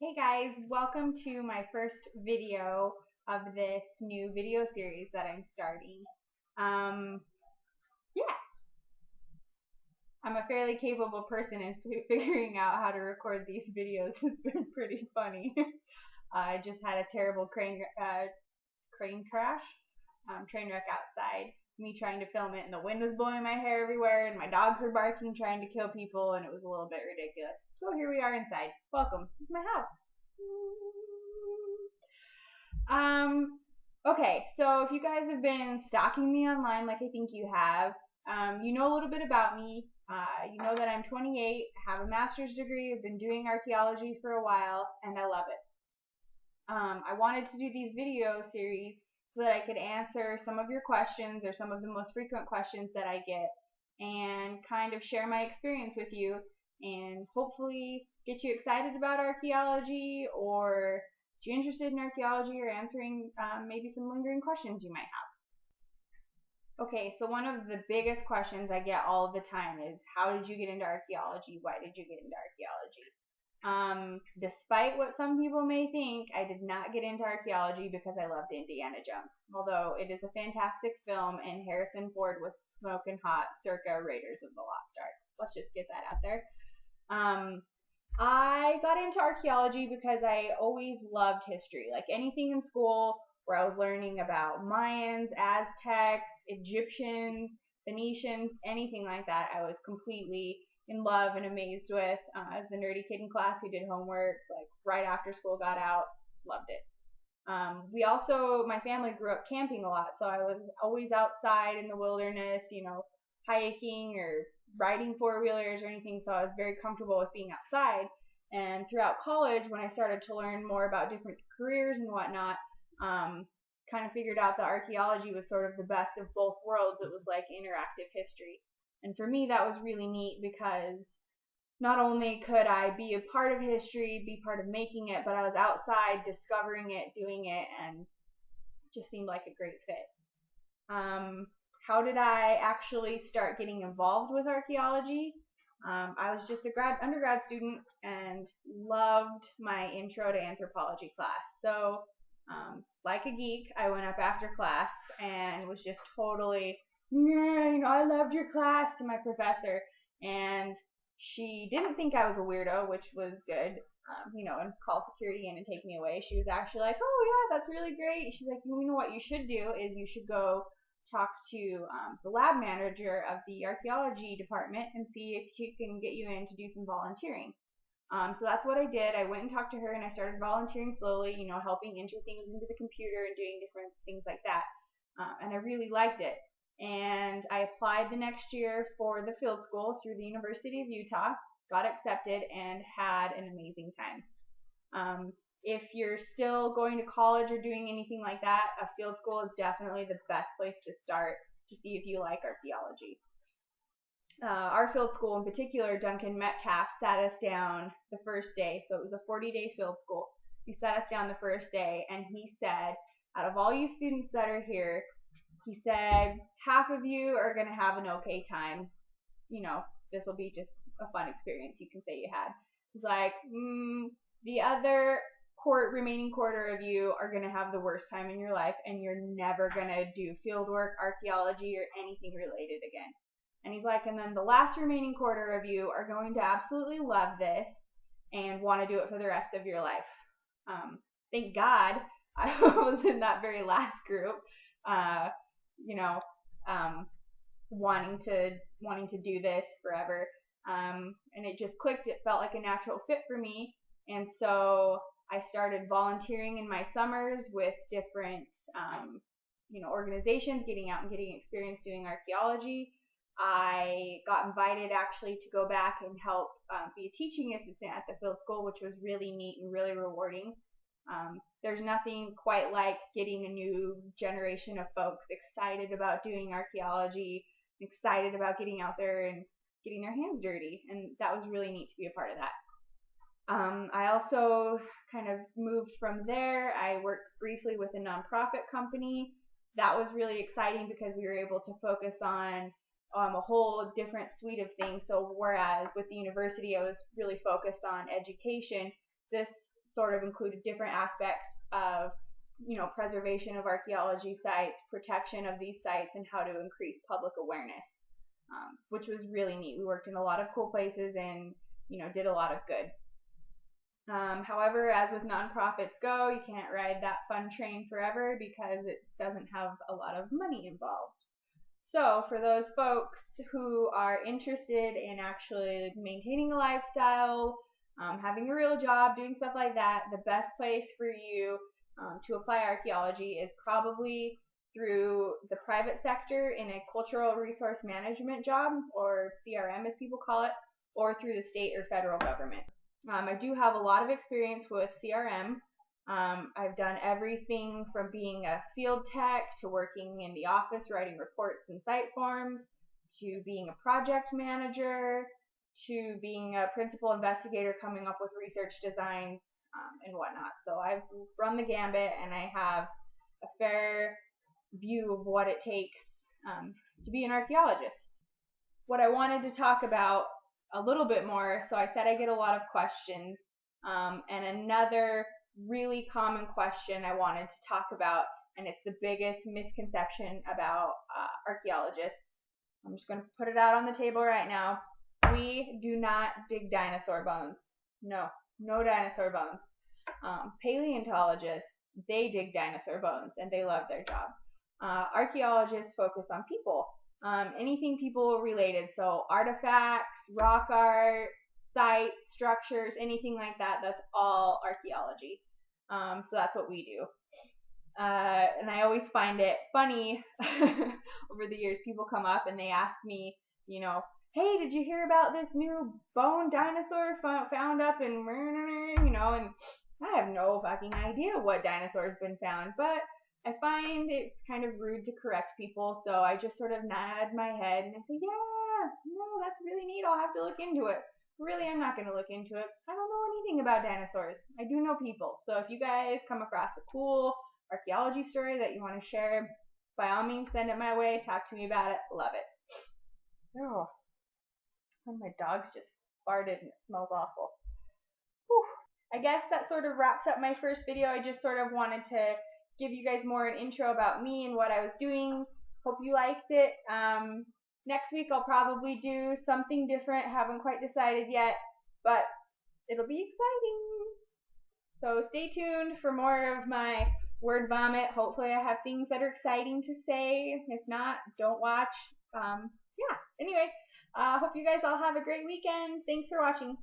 Hey guys, welcome to my first video of this new video series that I'm starting. Um, yeah, I'm a fairly capable person and figuring out how to record these videos has been pretty funny. I just had a terrible crane crash, train wreck outside. Me trying to film it and the wind was blowing my hair everywhere and my dogs were barking trying to kill people and it was a little bit ridiculous. So here we are inside. Welcome. This is my house. Okay, so if you guys have been stalking me online like I think you have, you know a little bit about me. You know that I'm 28, have a master's degree, I've been doing archaeology for a while, and I love it. I wanted to do these video series so that I could answer some of your questions or some of the most frequent questions that I get and kind of share my experience with you and hopefully get you excited about archaeology or get you interested in archaeology or answering maybe some lingering questions you might have. Okay, so one of the biggest questions I get all the time is how did you get into archaeology? Why did you get into archaeology? Despite what some people may think, I did not get into archaeology because I loved Indiana Jones. Although it is a fantastic film and Harrison Ford was smoking hot circa Raiders of the Lost Ark. Let's just get that out there. I got into archaeology because I always loved history. Like anything in school where I was learning about Mayans, Aztecs, Egyptians, Phoenicians, anything like that, I was completely in love and amazed with. As the nerdy kid in class who did homework, like right after school got out, loved it. My family grew up camping a lot, so I was always outside in the wilderness, hiking or riding four-wheelers or anything, so I was very comfortable with being outside. And throughout college, when I started to learn more about different careers and whatnot, kind of figured out that archaeology was sort of the best of both worlds. It was like interactive history. And for me, that was really neat because not only could I be a part of history, be part of making it, but I was outside discovering it, doing it, and it just seemed like a great fit. How did I actually start getting involved with archaeology? I was just a undergrad student and loved my intro to anthropology class. So, like a geek, I went up after class and was just totally, I loved your class to my professor. And she didn't think I was a weirdo, which was good, and call security in and take me away. She was actually like, oh yeah, that's really great. She's like, you know what you should do is you should go talk to the lab manager of the archaeology department and see if she can get you in to do some volunteering. So that's what I did. I went and talked to her and I started volunteering slowly, helping enter things into the computer and doing different things like that. And I really liked it. And I applied the next year for the field school through the University of Utah, got accepted, and had an amazing time. If you're still going to college or doing anything like that, a field school is definitely the best place to start to see if you like archaeology. Our field school in particular, Duncan Metcalf sat us down the first day, so it was a 40-day field school. He sat us down the first day and he said, out of all you students that are here, he said, half of you are going to have an okay time. This will be just a fun experience you can say you had. He's like, the other remaining quarter of you are going to have the worst time in your life and you're never going to do field work, archaeology, or anything related again. And he's like, and then the last remaining quarter of you are going to absolutely love this and want to do it for the rest of your life. Thank God I was in that very last group, wanting to do this forever. And it just clicked. It felt like a natural fit for me. And so I started volunteering in my summers with different, organizations, getting out and getting experience doing archaeology. I got invited actually to go back and help be a teaching assistant at the field school, which was really neat and really rewarding. There's nothing quite like getting a new generation of folks excited about doing archaeology, excited about getting out there and getting their hands dirty, and that was really neat to be a part of that. I also kind of moved from there. I worked briefly with a nonprofit company. That was really exciting because we were able to focus on a whole different suite of things. So whereas with the university I was really focused on education, this sort of included different aspects of, preservation of archaeology sites, protection of these sites, and how to increase public awareness, which was really neat. We worked in a lot of cool places and, did a lot of good. However, as with nonprofits go, you can't ride that fun train forever because it doesn't have a lot of money involved. So for those folks who are interested in actually maintaining a lifestyle, having a real job, doing stuff like that, the best place for you to apply archaeology is probably through the private sector in a cultural resource management job, or CRM as people call it, or through the state or federal government. I do have a lot of experience with CRM. I've done everything from being a field tech to working in the office writing reports and site forms, to being a project manager, to being a principal investigator coming up with research designs and whatnot. So I've run the gambit and I have a fair view of what it takes to be an archaeologist. What I wanted to talk about a little bit more, so I said I get a lot of questions, and another really common question I wanted to talk about, and it's the biggest misconception about archaeologists. I'm just going to put it out on the table right now. We do not dig dinosaur bones. No dinosaur bones. Paleontologists, they dig dinosaur bones, and they love their job. Archaeologists focus on people. Anything people related, so artifacts, rock art, sites, structures, anything like that, that's all archaeology. So that's what we do. And I always find it funny over the years, people come up and they ask me, hey, did you hear about this new bone dinosaur found up in, and I have no fucking idea what dinosaur's been found, but I find it's kind of rude to correct people, so I just sort of nod my head and I say, yeah, no, that's really neat, I'll have to look into it. Really, I'm not going to look into it. I don't know anything about dinosaurs. I do know people. So if you guys come across a cool archaeology story that you want to share, by all means, send it my way. Talk to me about it. Love it. Oh, one of my dogs just farted and it smells awful. Whew. I guess that sort of wraps up my first video. I just sort of wanted to give you guys more an intro about me and what I was doing. Hope you liked it. Next week I'll probably do something different. Haven't quite decided yet, but it'll be exciting. So stay tuned for more of my word vomit. Hopefully I have things that are exciting to say. If not, don't watch. Anyway, hope you guys all have a great weekend. Thanks for watching.